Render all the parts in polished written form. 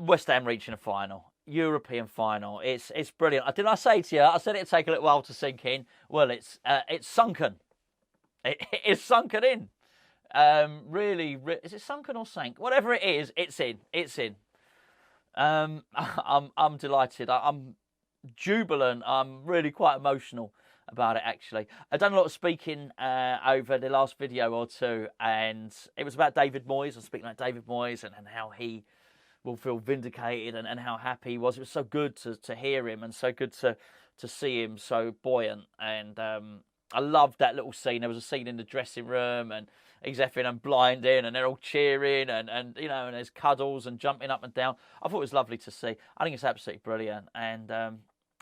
West Ham reaching a final. European final. It's brilliant. Didn't I say to you? I said it'd take a little while to sink in. Well, it's sunken. It's sunken in. Really, is it sunken or sank? Whatever it is, it's in. It's in. I'm delighted. I'm jubilant. I'm really quite emotional about it, actually. I've done a lot of speaking over the last video or two, and it was about David Moyes. I was speaking about David Moyes and how he will feel vindicated and how happy he was. It was so good to hear him and so good to see him so buoyant. And I loved that little scene. There was a scene in the dressing room and he's effing and blinding and they're all cheering and you know, and there's cuddles and jumping up and down. I thought it was lovely to see. I think it's absolutely brilliant. And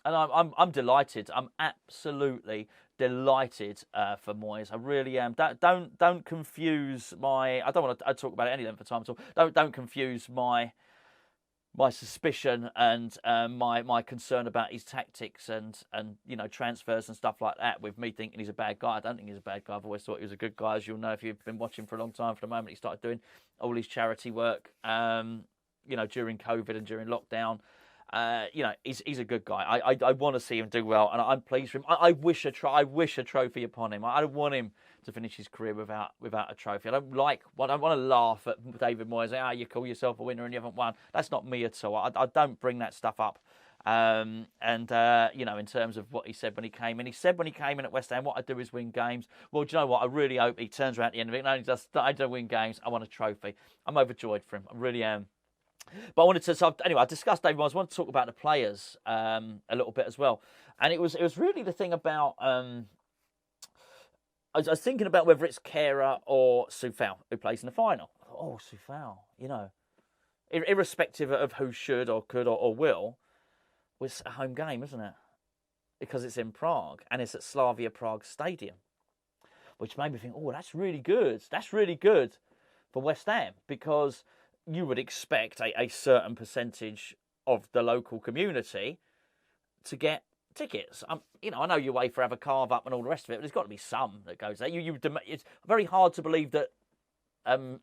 I'm delighted. I'm absolutely delighted for Moyes. I really am. Don't confuse my. I don't want to talk about it any length of time at all. Don't confuse my suspicion and my concern about his tactics and you know, transfers and stuff like that with me thinking he's a bad guy. I don't think he's a bad guy. I've always thought he was a good guy, as you'll know if you've been watching for a long time. From the moment he started doing all his charity work, you know, during COVID and during lockdown. You know, he's a good guy. I want to see him do well, and I'm pleased for him. I wish a trophy upon him. I don't want him to finish his career without a trophy. I don't want to laugh at David Moyes. You call yourself a winner and you haven't won. That's not me at all. I don't bring that stuff up. You know, in terms of what he said when he came in. He said when he came in at West Ham, what I do is win games. Well, do you know what? I really hope he turns around at the end of it. No, he just, I don't win games. I want a trophy. I'm overjoyed for him. I really am. But I wanted to, so anyway, I discussed David Moyes. I wanted to talk about the players a little bit as well. And it was really the thing about, I was thinking about whether it's Kehrer or Soufal who plays in the final. Oh, Soufal, you know, irrespective of who should or could or will, it's a home game, isn't it? Because it's in Prague and it's at Slavia Prague Stadium, which made me think, oh, that's really good. That's really good for West Ham, because you would expect a certain percentage of the local community to get tickets. You know, I know you wait for have a carve up and all the rest of it, but there's got to be some that goes there. It's very hard to believe that,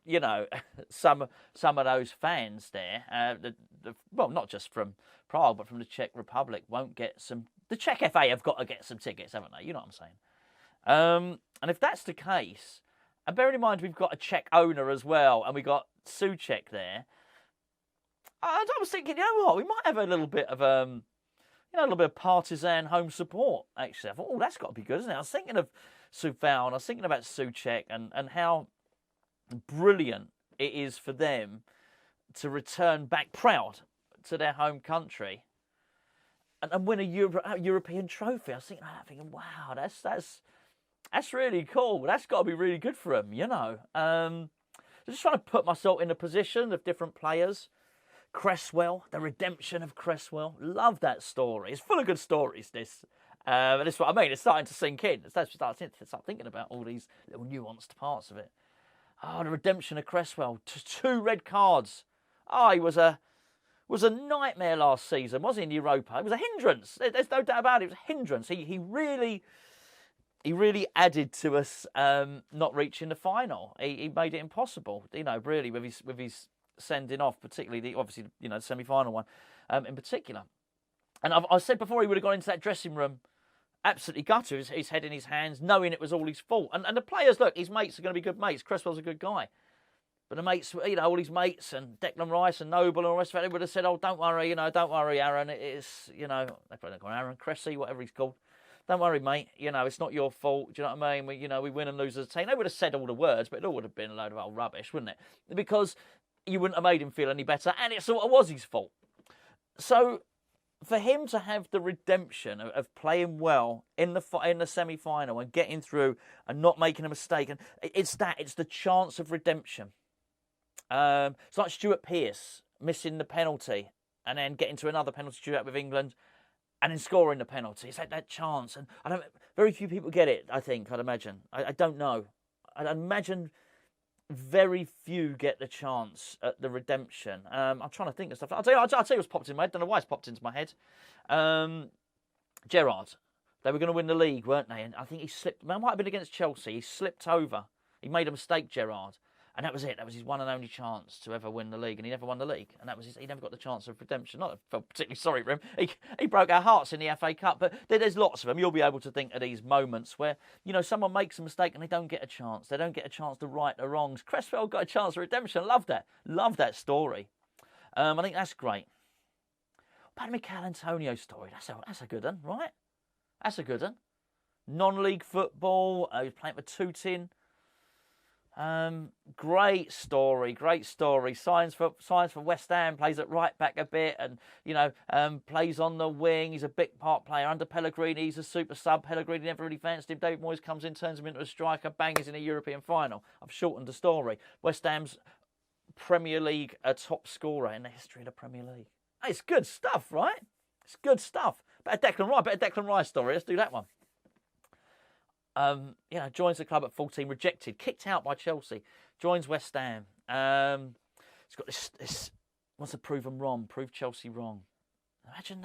you know, some of those fans there, well, not just from Prague, but from the Czech Republic, won't get some. The Czech FA have got to get some tickets, haven't they? You know what I'm saying? And if that's the case, and bearing in mind we've got a Czech owner as well, and we got Souček there, I was thinking, you know what, we might have a little bit of you know, a little bit of partisan home support, actually. I thought, oh, that's got to be good, isn't it? I was thinking of Soufal, and I was thinking about Souček and how brilliant it is for them to return back proud to their home country and win a European trophy. I was thinking, wow, that's really cool. That's got to be really good for them, you know. Just trying to put myself in a position of different players. Cresswell, the redemption of Cresswell. Love that story. It's full of good stories, this. And that's what I mean. It's starting to sink in. It's starting to start thinking about all these little nuanced parts of it. Oh, the redemption of Cresswell. 2 red cards. Oh, he was a nightmare last season, wasn't he, in Europa? It was a hindrance. There's no doubt about it. It was a hindrance. He really added to us not reaching the final. He made it impossible, you know, really, with his sending off, particularly obviously, you know, the semi-final one in particular. And I said before, he would have gone into that dressing room absolutely gutted, his head in his hands, knowing it was all his fault. And the players, look, his mates are going to be good mates. Cresswell's a good guy. But the mates, you know, all his mates and Declan Rice and Noble and all the rest of it, they would have said, oh, don't worry, you know, don't worry, Aaron. It's, you know, they probably call Aaron, Cressy, whatever he's called. Don't worry, mate. You know, it's not your fault. Do you know what I mean? We win and lose as a team. They would have said all the words, but it all would have been a load of old rubbish, wouldn't it? Because you wouldn't have made him feel any better, and it sort of was his fault. So for him to have the redemption of playing well in the semi-final and getting through and not making a mistake, and it's the chance of redemption. It's like Stuart Pearce missing the penalty and then getting to another penalty shootout with England and then scoring the penalty. It's like that chance, and very few people get it. I'd imagine. I don't know. I'd imagine very few get the chance at the redemption. I'm trying to think of stuff. I'll tell you what's popped in my head. I don't know why it's popped into my head. Gerrard. They were going to win the league, weren't they? And I think he slipped. It might have been against Chelsea. He slipped over. He made a mistake, Gerrard. And that was it. That was his one and only chance to ever win the league, and he never won the league. And that was he never got the chance of redemption. Not that I felt particularly sorry for him. He broke our hearts in the FA Cup, but there's lots of them. You'll be able to think of these moments where, you know, someone makes a mistake and they don't get a chance. They don't get a chance to right the wrongs. Cresswell got a chance of redemption. Love that story. I think that's great. But Mikel Antonio's story, that's a good one, right? That's a good one. Non-league football. He was playing for Tooting. Great story. Signs for West Ham, plays at right back a bit, and you know, plays on the wing. He's a big part player under Pellegrini. He's a super sub. Pellegrini never really fancied him. David Moyes comes in, turns him into a striker. Bang, he's in a European final. I've shortened the story. West Ham's Premier League top scorer in the history of the Premier League. It's good stuff, right? It's good stuff. Better Declan Rice story. Let's do that one. You know, joins the club at 14, rejected, kicked out by Chelsea, joins West Ham. He's got this wants to prove them wrong, prove Chelsea wrong. Imagine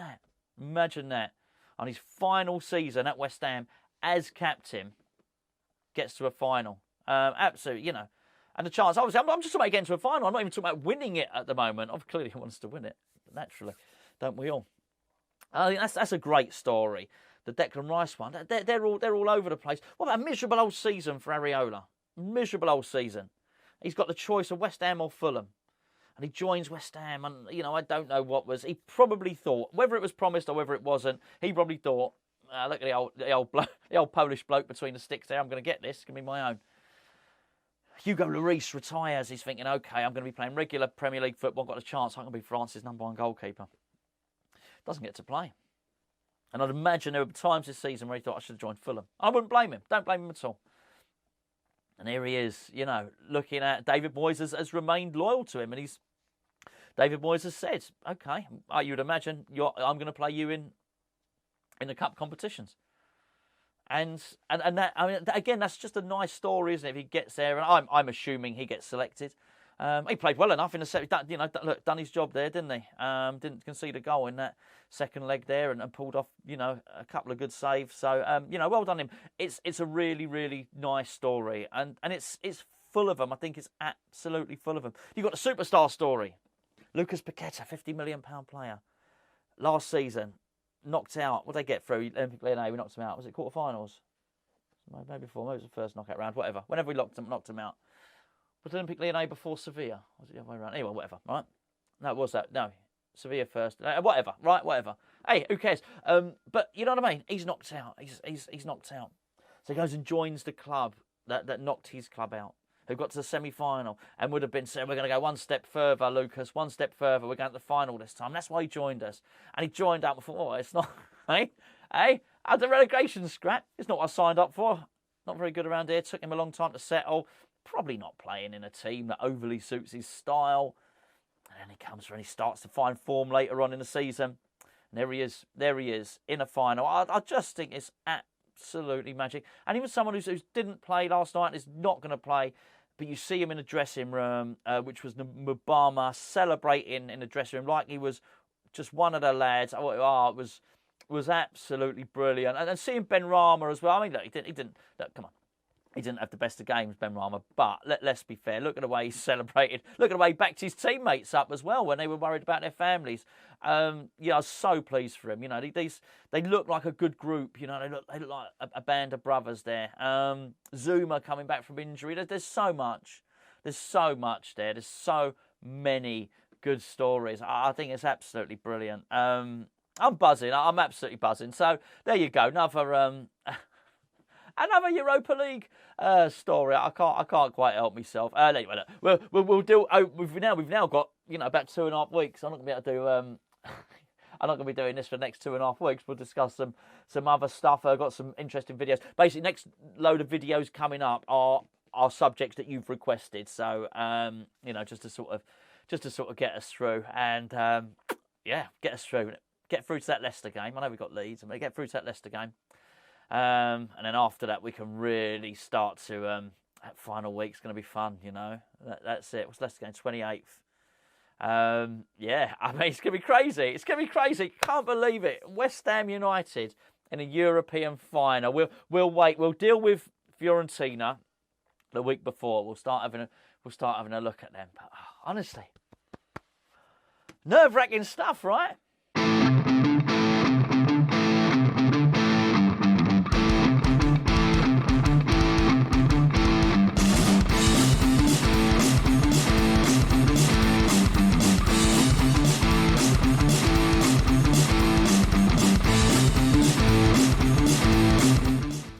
that. On his final season at West Ham as captain, gets to a final. Absolutely, you know. And the chance, obviously, I'm just talking about getting to a final. I'm not even talking about winning it at the moment. Clearly he wants to win it, naturally. Don't we all? I think that's a great story. The Declan Rice one, they're all over the place. What about a miserable old season for Areola? Miserable old season. He's got the choice of West Ham or Fulham. And he joins West Ham, and, you know, I don't know what was. He probably thought, whether it was promised or whether it wasn't, he probably thought, look at the old Polish bloke between the sticks there, I'm going to get this, it's going to be my own. Hugo Lloris retires. He's thinking, OK, I'm going to be playing regular Premier League football. I've got a chance. I'm going to be France's #1 goalkeeper. Doesn't get to play. And I'd imagine there were times this season where he thought I should have joined Fulham. I wouldn't blame him. Don't blame him at all. And here he is, you know, looking at David Moyes has remained loyal to him. And David Moyes has said, OK, you'd imagine I'm going to play you in the cup competitions. And that, I mean, again, that's just a nice story, isn't it? If he gets there, and I'm assuming he gets selected. He played well enough in the set. You know, look, done his job there, didn't he? Didn't concede a goal in that second leg there, and pulled off, you know, a couple of good saves. So, you know, well done him. It's a really, really nice story, and it's full of them. I think it's absolutely full of them. You've got the superstar story. Lucas Paqueta, £50 million player, last season. Knocked out. What did they get through? Olympic Lyonnais, we knocked him out. Was it quarterfinals? Maybe before. Maybe it was the first knockout round. Whatever. Whenever we knocked him out. Was Olympic Lyonnais before Sevilla? Was it the other way around? Anyway, whatever. Right? No, it was that. No. Sevilla first. Whatever. Right? Whatever. Hey, who cares? But you know what I mean? He's knocked out. He's knocked out. So he goes and joins the club that knocked his club out, who got to the semi-final and would have been said, we're going to go one step further, Lucas, one step further. We're going to the final this time. That's why he joined us. And he joined up and thought, oh, it's not, hey, at the relegation scrap. It's not what I signed up for. Not very good around here. Took him a long time to settle. Probably not playing in a team that overly suits his style. And then he comes through and he starts to find form later on in the season. And there he is in a final. I just think it's absolutely magic. And even someone who didn't play last night and is not going to play, but you see him in the dressing room, which was Mubama celebrating in the dressing room like he was just one of the lads. Oh, it was absolutely brilliant. And seeing Ben Rama as well. I mean, look, he didn't. Look, come on. He didn't have the best of games, Ben Rama, but let's be fair. Look at the way he celebrated. Look at the way he backed his teammates up as well when they were worried about their families. Yeah, I was so pleased for him. You know, they look like a good group. You know, they look like a band of brothers there. Zuma coming back from injury. There's so much. There's so much there. There's so many good stories. I think it's absolutely brilliant. I'm buzzing. I'm absolutely buzzing. So there you go. Another Europa League story. I can't quite help myself. Anyway, look, we'll do. We've now got, you know, about 2.5 weeks. I'm not going to be able to do. I'm not going to be doing this for the next 2.5 weeks. We'll discuss some other stuff. I've got some interesting videos. Basically, next load of videos coming up are subjects that you've requested. So you know, just to sort of get us through, and yeah, get us through. Get through to that Leicester game. I know we've got Leeds, and get through to that Leicester game. And then after that, we can really start to. That final week's going to be fun, you know. That's it. What's Leicester game? 28th. Yeah, I mean, it's going to be crazy. It's going to be crazy. Can't believe it. West Ham United in a European final. We'll wait. We'll deal with Fiorentina the week before. We'll start having we'll start having a look at them. But, honestly, nerve-wracking stuff, right?